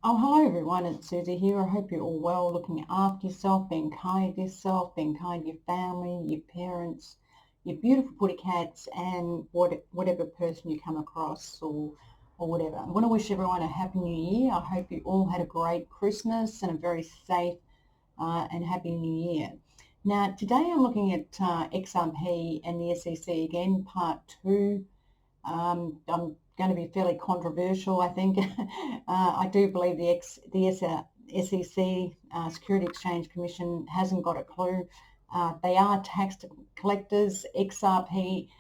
Oh, hello everyone, it's Susie here. I hope you're all well, looking after yourself, being kind to yourself, being kind to your family, your parents, your beautiful putty cats, and whatever person you come across or whatever. I want to wish everyone a happy new year. I hope you all had a great Christmas and a very safe and happy new year. Now, today I'm looking at XRP and the SEC again, part two. I'm going to be fairly controversial, I think. I do believe the SEC, Security Exchange Commission, hasn't got a clue. They are tax collectors, XRP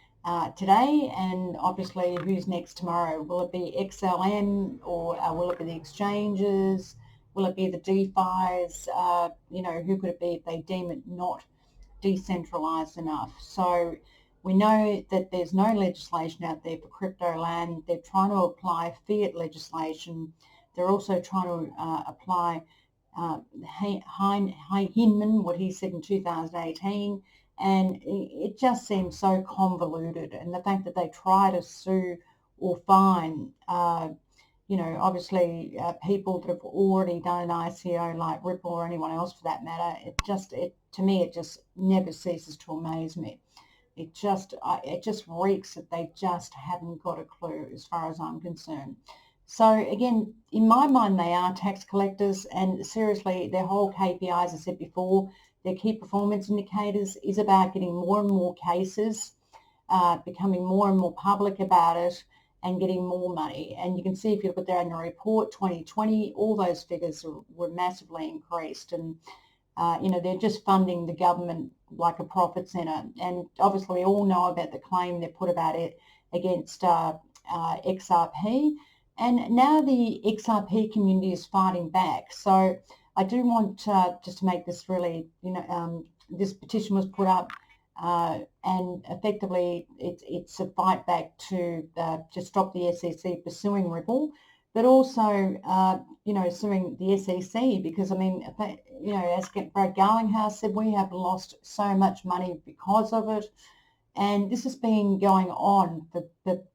today, and obviously who's next tomorrow? Will it be XLM or will it be the exchanges? Will it be the DeFis? Who could it be if they deem it not decentralized enough? So we know that there's no legislation out there for crypto land. They're trying to apply fiat legislation. They're also trying to apply Hinman, what he said in 2018, and it just seems so convoluted. And the fact that they try to sue or fine, obviously people that have already done an ICO like Ripple or anyone else for that matter, to me, it just never ceases to amaze me. It just reeks that they just haven't got a clue as far as I'm concerned. So again, in my mind, they are tax collectors, and seriously, their whole KPIs, as I said before, their key performance indicators is about getting more and more cases, becoming more and more public about it, and getting more money. And you can see if you look at their annual report 2020, all those figures were massively increased. And they're just funding the government like a profit centre. And obviously we all know about the claim they put about it against XRP. And now the XRP community is fighting back. So I do want just to make this really, this petition was put up and effectively it's a fight back to stop the SEC pursuing Ripple, but also, suing the SEC because, as Brad Garlinghouse said, we have lost so much money because of it. And this has been going on for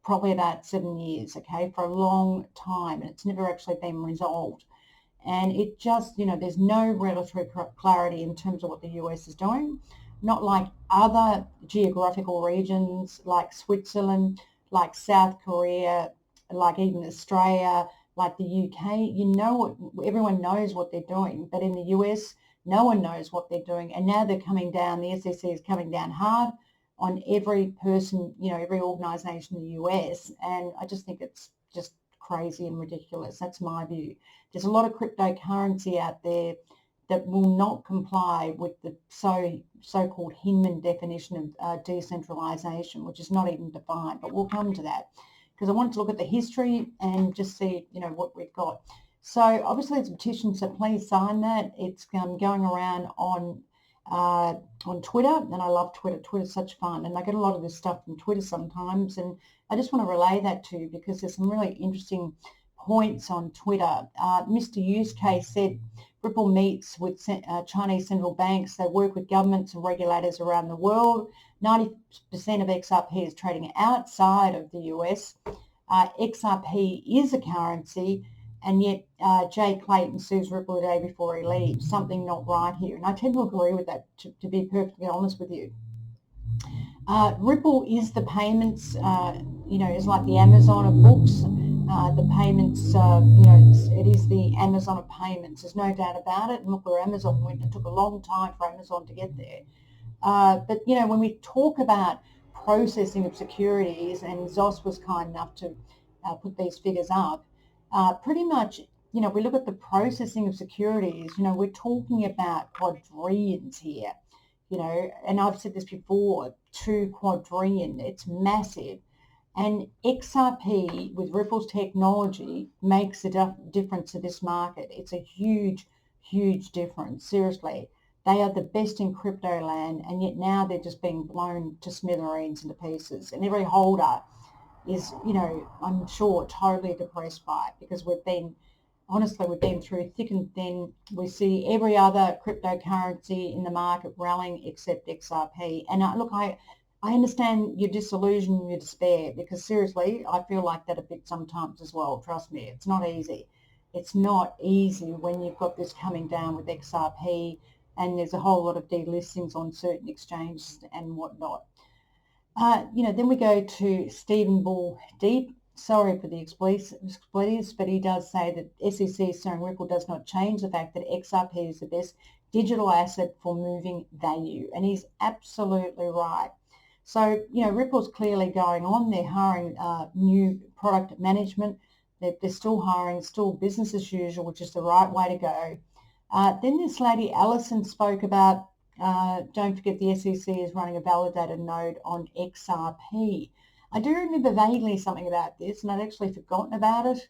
probably about 7 years, okay, for a long time, and it's never actually been resolved. And it just, there's no regulatory clarity in terms of what the US is doing, not like other geographical regions like Switzerland, like South Korea, like even Australia, like the UK. Everyone knows what they're doing, but in the US, no one knows what they're doing. And now they're coming down, the SEC is coming down hard on every person, every organisation in the US. And I just think it's just crazy and ridiculous. That's my view. There's a lot of cryptocurrency out there that will not comply with the so-called Hinman definition of decentralization, which is not even defined, but we'll come to that because I wanted to look at the history and just see, what we've got. So obviously it's a petition, so please sign that. It's going around on Twitter, and I love Twitter. Twitter's such fun, and I get a lot of this stuff from Twitter sometimes, and I just want to relay that to you because there's some really interesting points on Twitter. Mr. Use Case said Ripple meets with Chinese central banks. They work with governments and regulators around the world. 90% of XRP is trading outside of the US. XRP is a currency, and yet Jay Clayton sues Ripple the day before he leaves. Something not right here. And I tend to agree with that, to be perfectly honest with you. Ripple is the payments, is like the Amazon of books. The payments, it is the Amazon of payments. There's no doubt about it. And look where Amazon went. It took a long time for Amazon to get there. But, when we talk about processing of securities, and Zos was kind enough to put these figures up, pretty much, if we look at the processing of securities, we're talking about quadrillions here, and I've said this before, 2 quadrillion, it's massive. And XRP with Ripple's technology makes a difference to this market. It's a huge, huge difference. Seriously, they are the best in crypto land, and yet now they're just being blown to smithereens and to pieces. And every holder is, I'm sure, totally depressed by it because we've been through thick and thin. We see every other cryptocurrency in the market rallying except XRP. And look, I understand your disillusion and your despair because seriously, I feel like that a bit sometimes as well. Trust me, it's not easy. it's not easy when you've got this coming down with XRP, and there's a whole lot of delistings on certain exchanges and whatnot. Then we go to Stephen Bull Deep. Sorry for the expletives, but he does say that SEC is saying Ripple does not change the fact that XRP is the best digital asset for moving value. And he's absolutely right. So, Ripple's clearly going on. They're hiring new product management. They're still hiring, still business as usual, which is the right way to go. Then this lady, Alison, spoke about, don't forget the SEC is running a validated node on XRP. I do remember vaguely something about this, and I'd actually forgotten about it.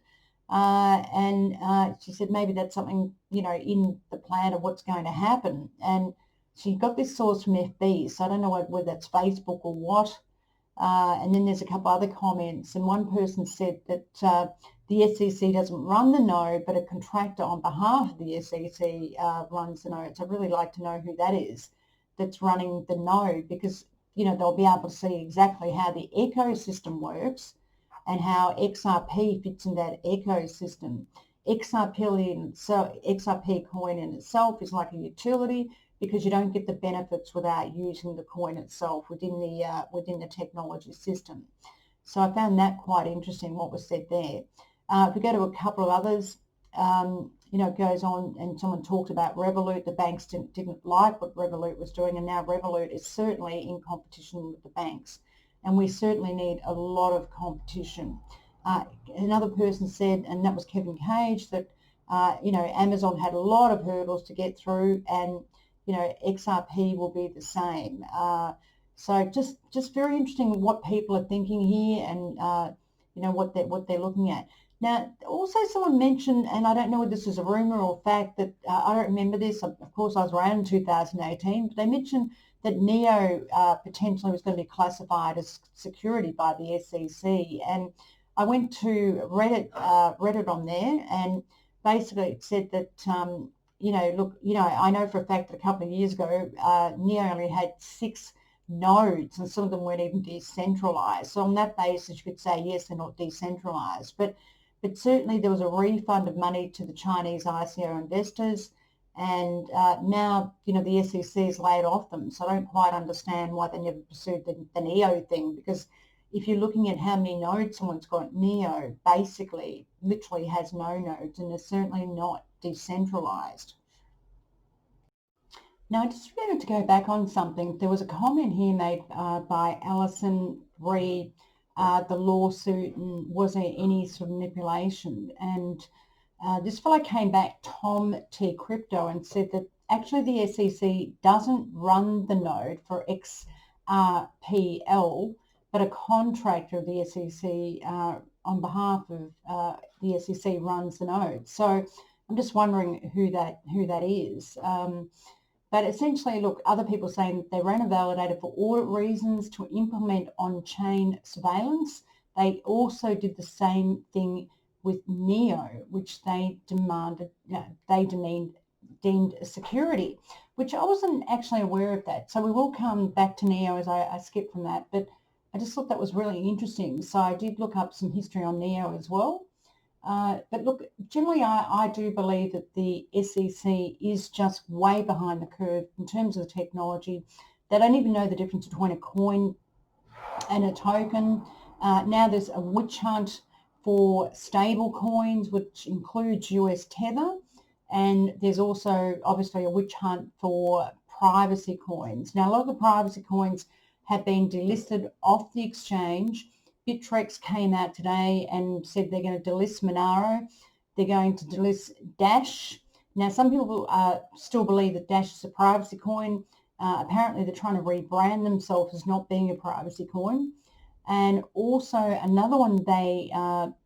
And she said maybe that's something, in the plan of what's going to happen. And she got this source from FB, so I don't know whether that's Facebook or what. And then there's a couple other comments, and one person said that the SEC doesn't run the node, but a contractor on behalf of the SEC runs the node. So I'd really like to know who that is that's running the node, because they'll be able to see exactly how the ecosystem works and how XRP fits in that ecosystem. XRP coin in itself is like a utility, because you don't get the benefits without using the coin itself within the technology system. So I found that quite interesting, what was said there. If we go to a couple of others, it goes on, and someone talked about Revolut. The banks didn't like what Revolut was doing, and now Revolut is certainly in competition with the banks, and we certainly need a lot of competition. Another person said, and that was Kevin Cage, that Amazon had a lot of hurdles to get through, and XRP will be the same. So just very interesting what people are thinking here, and what they're looking at. Now, also someone mentioned, and I don't know whether this is a rumor or fact, that I don't remember this. Of course, I was around in 2018, but they mentioned that NEO potentially was going to be classified as security by the SEC. And I went to Reddit on there, and basically it said that, I know for a fact that a couple of years ago, NEO only had 6 nodes, and some of them weren't even decentralized. So on that basis, you could say, yes, they're not decentralized. But certainly there was a refund of money to the Chinese ICO investors, and now, the SEC has laid off them. So I don't quite understand why they never pursued the NEO thing, because if you're looking at how many nodes someone's got, NEO basically literally has no nodes, and is certainly not decentralized. Now, I just wanted to go back on something. There was a comment here made by Alison re the lawsuit, and was there any sort of manipulation? And this fellow came back, Tom T. Crypto, and said that actually the SEC doesn't run the node for XRPL, but a contractor of the SEC on behalf of the SEC runs the node. So I'm just wondering who that is. But essentially, look, other people saying that they ran a validator for audit reasons to implement on-chain surveillance. They also did the same thing with NEO, which they deemed a security, which I wasn't actually aware of that. So we will come back to NEO as I skip from that, but I just thought that was really interesting. So I did look up some history on NEO as well. But look, generally I do believe that the SEC is just way behind the curve in terms of the technology. They don't even know the difference between a coin and a token. Now there's a witch hunt for stable coins, which includes US tether. And there's also obviously a witch hunt for privacy coins. Now, a lot of the privacy coins have been delisted off the exchange. Bittrex came out today and said they're going to delist Monero. They're going to delist Dash. Now, some people still believe that Dash is a privacy coin. Apparently, they're trying to rebrand themselves as not being a privacy coin. And also another one they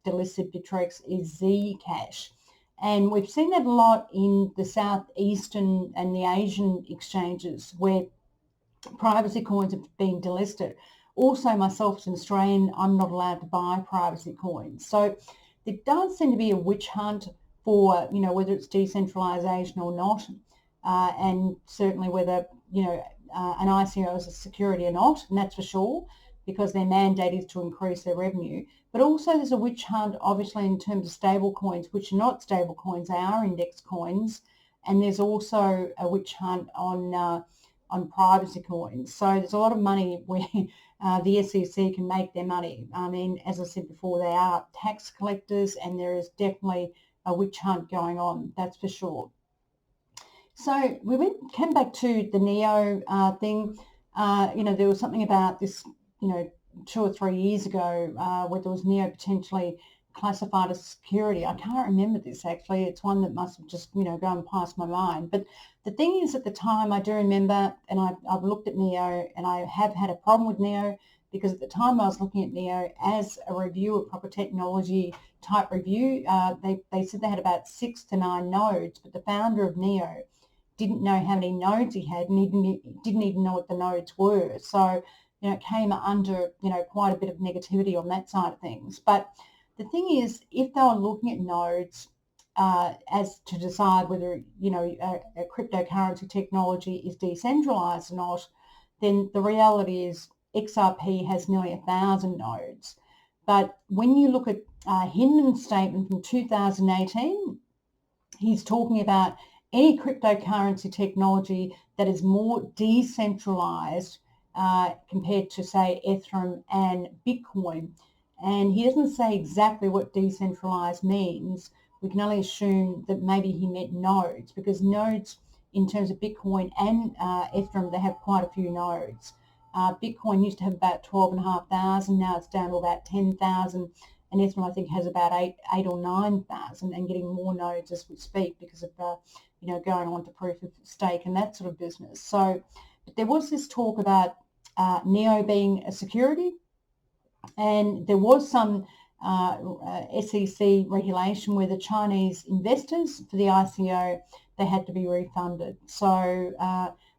delisted, Bittrex, is Zcash. And we've seen that a lot in the Southeastern and the Asian exchanges where privacy coins have been delisted. Also, myself as an Australian, I'm not allowed to buy privacy coins. So there does seem to be a witch hunt for, whether it's decentralization or not, and certainly whether, an ICO is a security or not, and that's for sure, because their mandate is to increase their revenue. But also there's a witch hunt, obviously, in terms of stable coins, which are not stable coins, they are index coins. And there's also a witch hunt on privacy coins. So there's a lot of money where the SEC can make their money. I mean, as I said before, they are tax collectors, and there is definitely a witch hunt going on, that's for sure. So we came back to the NEO thing. There was something about this, 2 or 3 years ago where there was NEO potentially classified as security. I can't remember this actually. It's one that must have just, gone past my mind. But the thing is, at the time, I do remember, and I've looked at NEO, and I have had a problem with NEO because at the time I was looking at NEO as a review, a proper technology type review. They said they had about 6 to 9 nodes, but the founder of NEO didn't know how many nodes he had, and he didn't even know what the nodes were. So, it came under, quite a bit of negativity on that side of things. But the thing is, if they were looking at nodes as to decide whether, a cryptocurrency technology is decentralized or not, then the reality is XRP has nearly 1,000 nodes. But when you look at Hinman's statement from 2018, he's talking about any cryptocurrency technology that is more decentralized compared to, say, Ethereum and Bitcoin. And he doesn't say exactly what decentralized means. We can only assume that maybe he meant nodes, because nodes in terms of Bitcoin and Ethereum, they have quite a few nodes. Bitcoin used to have about 12,500, now it's down to about 10,000, and Ethereum I think has about 8 or 9,000, and getting more nodes as we speak because of going on to proof of stake and that sort of business. So, but there was this talk about NEO being a security, and there was some SEC regulation where the Chinese investors for the ICO, they had to be refunded. So,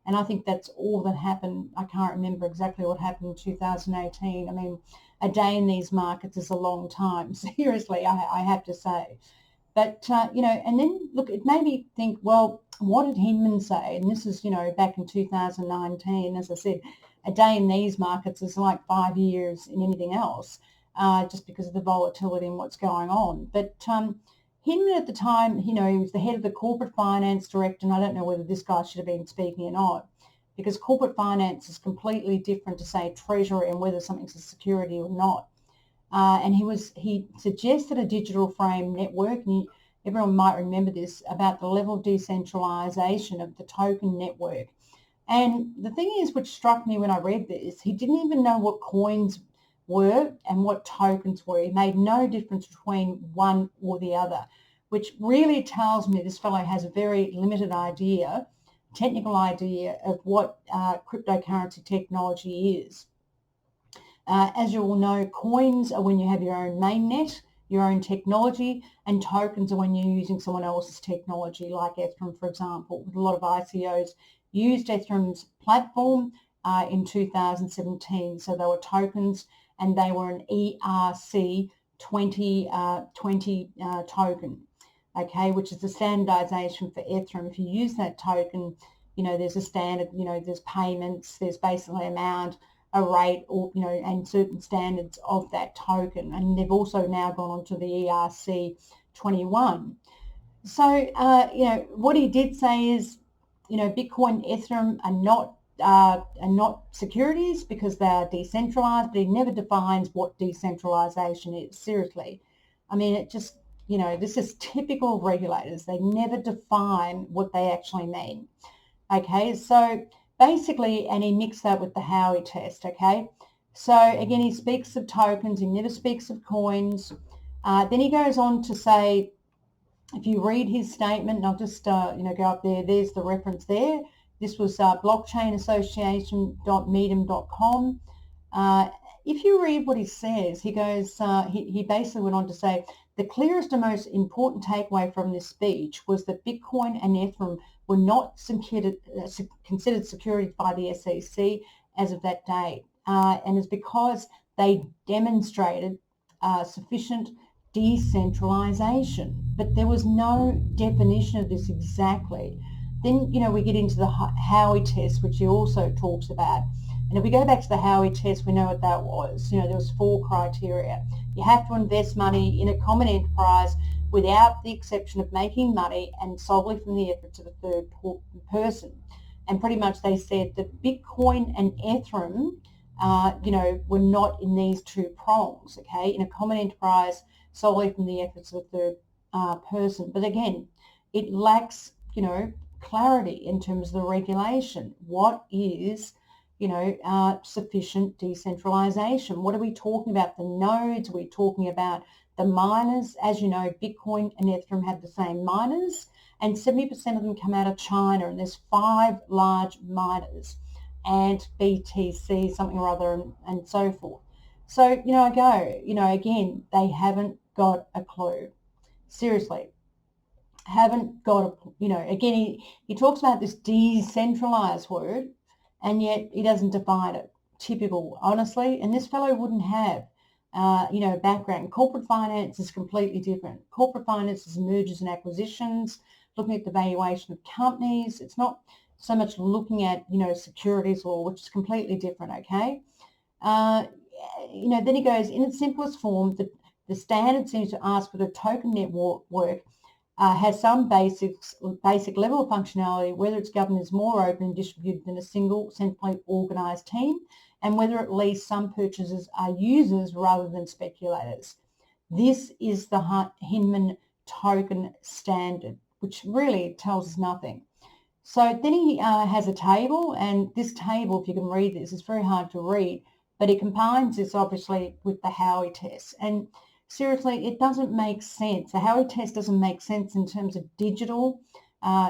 and I think that's all that happened. I can't remember exactly what happened in 2018. I mean, a day in these markets is a long time, seriously, I have to say. But, and then, look, it made me think, well, what did Hinman say? And this is, back in 2019, as I said, a day in these markets is like 5 years in anything else, just because of the volatility and what's going on. But Hinman at the time, he was the head of the corporate finance director, and I don't know whether this guy should have been speaking or not, because corporate finance is completely different to, say, treasury and whether something's a security or not. And he suggested a digital frame network, and everyone might remember this, about the level of decentralization of the token network. And the thing is, which struck me when I read this, he didn't even know what coins were and what tokens were. He made no difference between one or the other, which really tells me this fellow has a very limited idea, technical idea of what cryptocurrency technology is. As you all know, coins are when you have your own mainnet, your own technology, and tokens are when you're using someone else's technology, like Ethereum, for example. A lot of ICOs used Ethereum's platform in 2017. So they were tokens, and they were an ERC 2020 token, okay, which is the standardization for Ethereum. If you use that token, there's a standard, there's payments, there's basically amount, a rate, or and certain standards of that token. And they've also now gone on to the ERC 21. So what he did say is, Bitcoin, Ethereum are not securities because they are decentralized, but he never defines what decentralization is. Seriously, I mean, it just, this is typical of regulators. They never define what they actually mean. Okay, so basically, and he mixed that with the Howey test, okay? So again, he speaks of tokens, he never speaks of coins. Then he goes on to say, if you read his statement, and I'll just, go up there, there's the reference there. This was blockchainassociation.medium.com. If you read what he says, he goes, he basically went on to say, the clearest and most important takeaway from this speech was that Bitcoin and Ethereum were not considered securities by the SEC as of that date. And it's because they demonstrated sufficient decentralization. But there was no definition of this exactly. Then, we get into the Howey test, which he also talks about. And if we go back to the Howey test, we know what that was. There was 4 criteria. You have to invest money in a common enterprise without the exception of making money and solely from the efforts of a third person. And pretty much they said that Bitcoin and Ethereum, were not in these two prongs, okay, in a common enterprise solely from the efforts of a third person. But again, it lacks, clarity in terms of the regulation. What is, sufficient decentralization? What are we talking about? The nodes? Are we talking about the miners? As you know, Bitcoin and Ethereum have the same miners, and 70% of them come out of China, and there's 5 large miners, and BTC, something or other, and so forth. So, I go, again, they haven't got a clue. Seriously, haven't got a, again, he talks about this decentralized word, and yet he doesn't define it. Typical, honestly, and this fellow wouldn't have, background. Corporate finance is completely different. Corporate finance is mergers and acquisitions, looking at the valuation of companies. It's not so much looking at, securities law, which is completely different, okay? Then he goes, in its simplest form, the standard seems to ask for the token network has some basic level of functionality, whether its governance is more open and distributed than a single centrally organised team, and whether at least some purchasers are users rather than speculators. This is the Hinman token standard, which really tells us nothing. So then he has a table, and this table, if you can read this, it's very hard to read, but it combines this obviously with the Howey test. And seriously, it doesn't make sense. The Howey test doesn't make sense in terms of digital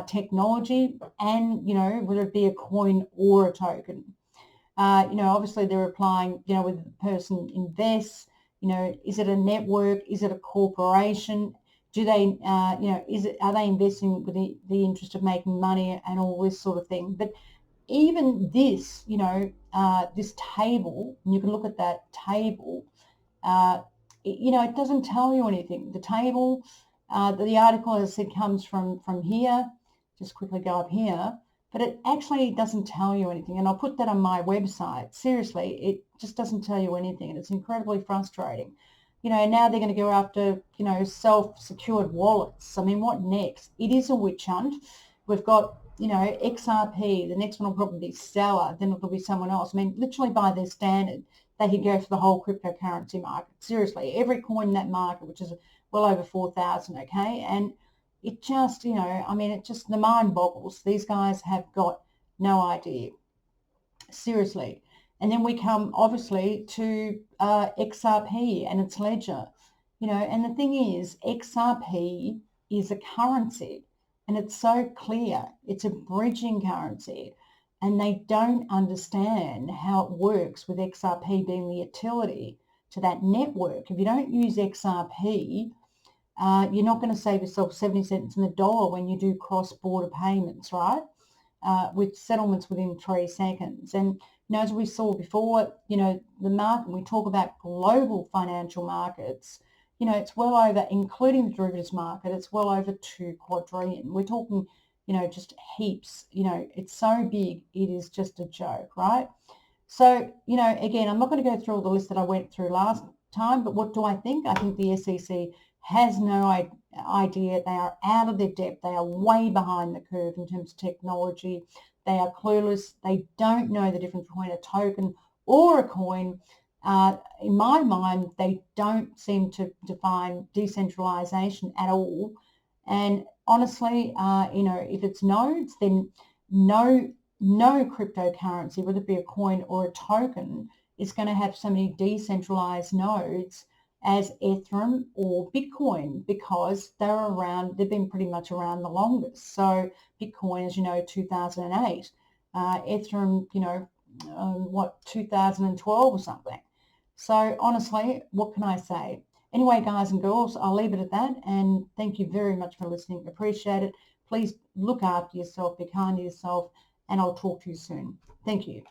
technology and, whether it be a coin or a token. Obviously they're applying, whether the person invests, is it a network? Is it a corporation? Do they, are they investing with the interest of making money and all this sort of thing? But even this, this table, and you can look at that table, it doesn't tell you anything. The table, the article, as I said, comes from here. Just quickly go up here. But it actually doesn't tell you anything. And I'll put that on my website. Seriously, it just doesn't tell you anything. And it's incredibly frustrating. Now they're going to go after, self-secured wallets. I mean, what next? It is a witch hunt. We've got, XRP. The next one will probably be Stellar. Then it'll be someone else. I mean, literally by their standard, they could go for the whole cryptocurrency market. Seriously, every coin in that market, which is well over 4,000, okay? And it just, the mind boggles. These guys have got no idea. Seriously. And then we come, obviously, to XRP and its ledger. And the thing is, XRP is a currency, and it's so clear. It's a bridging currency, and they don't understand how it works with XRP being the utility to that network. If you don't use XRP, you're not going to save yourself 70 cents in the dollar when you do cross-border payments, right? With settlements within 3 seconds. And as we saw before, the market, we talk about global financial markets, it's well over, including the derivatives market, it's well over 2 quadrillion. We're talking, just heaps. It's so big, it is just a joke, right? So, again, I'm not going to go through all the list that I went through last time, but what do I think? I think the SEC has no idea. They are out of their depth. They are way behind the curve in terms of technology. They are clueless. They don't know the difference between a token or a coin. In my mind, they don't seem to define decentralization at all. And honestly, if it's nodes, then no cryptocurrency, whether it be a coin or a token, is going to have so many decentralized nodes as Ethereum or Bitcoin, because they're around, they've been pretty much around the longest. So Bitcoin, as you know, 2008, Ethereum, 2012 or something. So honestly, what can I say? Anyway, guys and girls, I'll leave it at that, and thank you very much for listening. Appreciate it. Please look after yourself, be kind to yourself, and I'll talk to you soon. Thank you.